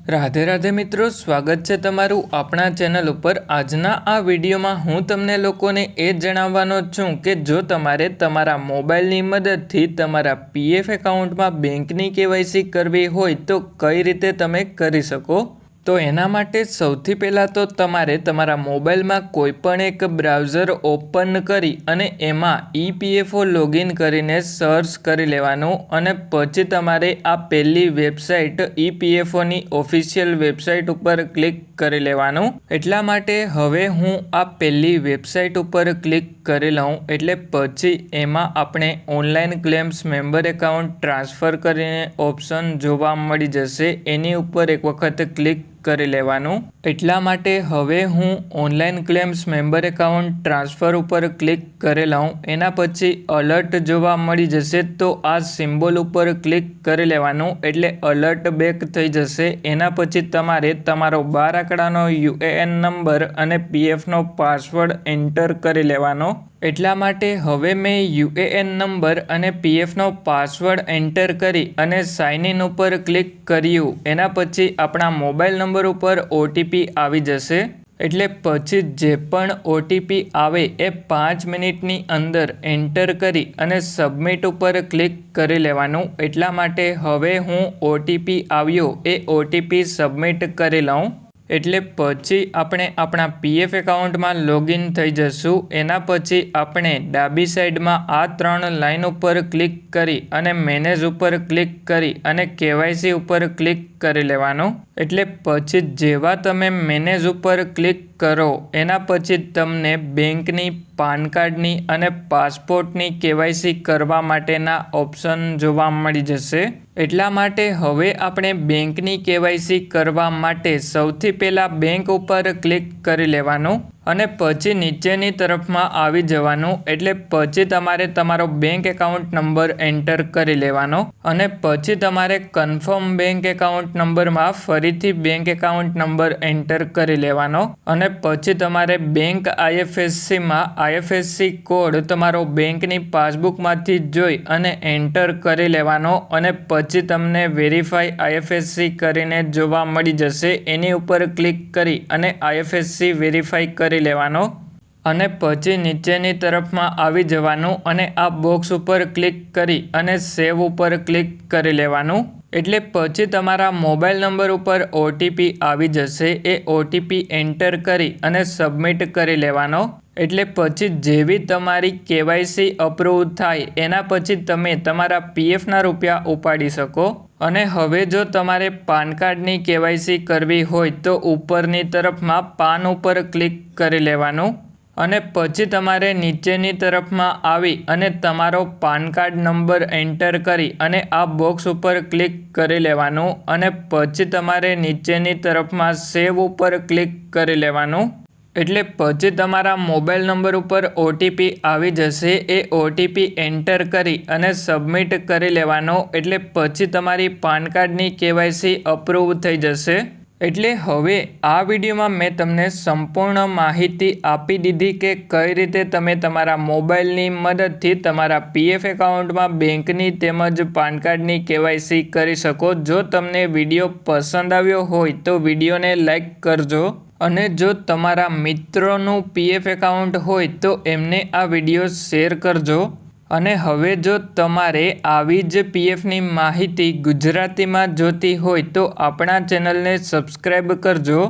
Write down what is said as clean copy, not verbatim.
રાધે રાધે મિત્રો, સ્વાગત છે તમારું આપણા ચેનલ ઉપર। આજના આ વિડીયોમાં હું તમને લોકોને એ જણાવવાનો છું કે જો તમારે તમારા મોબાઈલની મદદથી તમારા પીએફ એકાઉન્ટમાં બેંકની કેવાયસી કરવી હોય તો કઈ રીતે તમે કરી શકો। તો એના માટે સૌથી પહેલાં તો તમારે તમારા મોબાઈલમાં કોઈપણ એક બ્રાઉઝર ઓપન કરી અને એમાં ઈપીએફઓ લોગિન કરીને સર્ચ કરી લેવાનું અને પછી તમારે આ પહેલી વેબસાઇટ ઈપીએફઓની ઓફિશિયલ વેબસાઇટ ઉપર ક્લિક કરી લેવાનું। એટલા માટે હવે હું આ પહેલી વેબસાઇટ ઉપર ક્લિક કરી લઉં એટલે પછી એમાં આપણે online claims member account transfer કરીને ઓપ્શન જોવા મળી જશે, એની ઉપર એક વખત ક્લિક કરી લેવાનું। એટલા માટે હવે હું online claims member account transfer ઉપર ક્લિક કરી લઉં, એના પછી અલર્ટ જોવા મળી જશે તો આ સિમ્બોલ ઉપર ક્લિક કરી લેવાનું એટલે અલર્ટ બેક થઈ જશે। એના પછી તમારે તમારો 12 આંકડાનો યુએએન નંબર અને પીએફનો પાસવર્ડ એન્ટર કરી લેવાનો। એટલા માટે હવે મેં યુએએન નંબર અને પીએફનો પાસવર્ડ એન્ટર કરી અને સાઇન ઇન ઉપર ક્લિક કર્યું। એના પછી આપણા મોબાઈલ નંબર ઉપર ઓટીપી આવી જશે એટલે પછી જે પણ ઓટીપી આવે એ 5 મિનિટની અંદર એન્ટર કરી અને સબમિટ ઉપર ક્લિક કરી લેવાનું। એટલા માટે હવે હું ઓટીપી આવ્યો એ ઓટીપી સબમિટ કરી લઉં એટલે પછી આપણે આપણા પીએફ એકાઉન્ટમાં લોગિન થઈ જશું। એના પછી આપણે ડાબી સાઈડમાં આ 3 લાઈન ઉપર ક્લિક કરી અને મેનેજ ઉપર ક્લિક કરી અને કેવાયસી ઉપર ક્લિક કરી લેવાનું। એટલે પછી જેવા તમે મેનેજ ઉપર ક્લિક કરો એના પછી તમને બેંકની, પાન કાર્ડની અને પાસપોર્ટની કેવાયસી કરવા માટેના ઓપ્શન જોવા મળી જશે। એટલા માટે હવે આપણે બેંકની કેવાયસી કરવા માટે સૌથી પહેલાં બેંક ઉપર ક્લિક કરી લેવાનું અને પછી નીચેની તરફમાં આવી જવાનું એટલે પછી તમારે તમારો બેંક એકાઉન્ટ નંબર એન્ટર કરી લેવાનો અને પછી તમારે કન્ફર્મ બેંક એકાઉન્ટ નંબરમાં ફરીથી બેંક એકાઉન્ટ નંબર એન્ટર કરી લેવાનો અને પછી તમારે બેંક આઈએફએસસીમાં આઈએફએસસી કોડ તમારો બેંકની પાસબુકમાંથી જોઈ અને એન્ટર કરી લેવાનો અને પછી તમને વેરીફાઈ આઈએફએસસી કરીને જોવા મળી જશે। એની ઉપર ક્લિક કરી અને આઈએફએસસી વેરીફાઈ કરી લેવાનો અને પછી નીચેની તરફમાં આવી જવાનું અને આ બોક્સ ઉપર ક્લિક કરી અને સેવ ઉપર ક્લિક કરી લેવાનું એટલે પછી તમારા મોબાઈલ નંબર ઉપર ઓટીપી આવી જશે। એ ઓટીપી એન્ટર કરી અને સબમિટ કરી લેવાનો એટલે પછી જેવી તમારી કેવાયસી અપ્રૂવ થાય એના પછી તમે તમારા પીએફના રૂપિયા ઉપાડી શકો। અને હવે જો તમારે પાન કાર્ડની કેવાયસી કરવી હોય તો ઉપરની તરફમાં પાન ઉપર ક્લિક કરી લેવાનું અને પછી તમારે નીચેની તરફમાં આવી અને તમારો પાન કાર્ડ નંબર એન્ટર કરી અને આ બોક્સ ઉપર ક્લિક કરી લેવાનું અને પછી તમારે નીચેની તરફમાં સેવ ઉપર ક્લિક કરી લેવાનું એટલે પછી તમારા મોબાઈલ નંબર ઉપર ઓટીપી આવી જશે। એ ઓટીપી એન્ટર કરી અને સબમિટ કરી લેવાનો એટલે પછી તમારી પાન કાર્ડની કેવાયસી અપ્રૂવ થઈ જશે। એટલે હવે આ વિડીયોમાં મેં તમને સંપૂર્ણ માહિતી આપી દીધી કે કઈ રીતે તમે તમારા મોબાઈલની મદદથી તમારા પીએફ એકાઉન્ટમાં બેંકની તેમજ પાન કાર્ડની કેવાયસી કરી શકો। જો તમને વિડીયો પસંદ આવ્યો હોય તો વિડીયોને લાઈક કરજો અને જો તમારા મિત્રોનું પીએફ એકાઉન્ટ હોય તો એમને આ વિડીયો શેર કરજો। અને હવે જો તમારે આવી જ પીએફની માહિતી ગુજરાતીમાં જોતી હોય તો આપણા ચેનલને સબસ્ક્રાઈબ કરજો।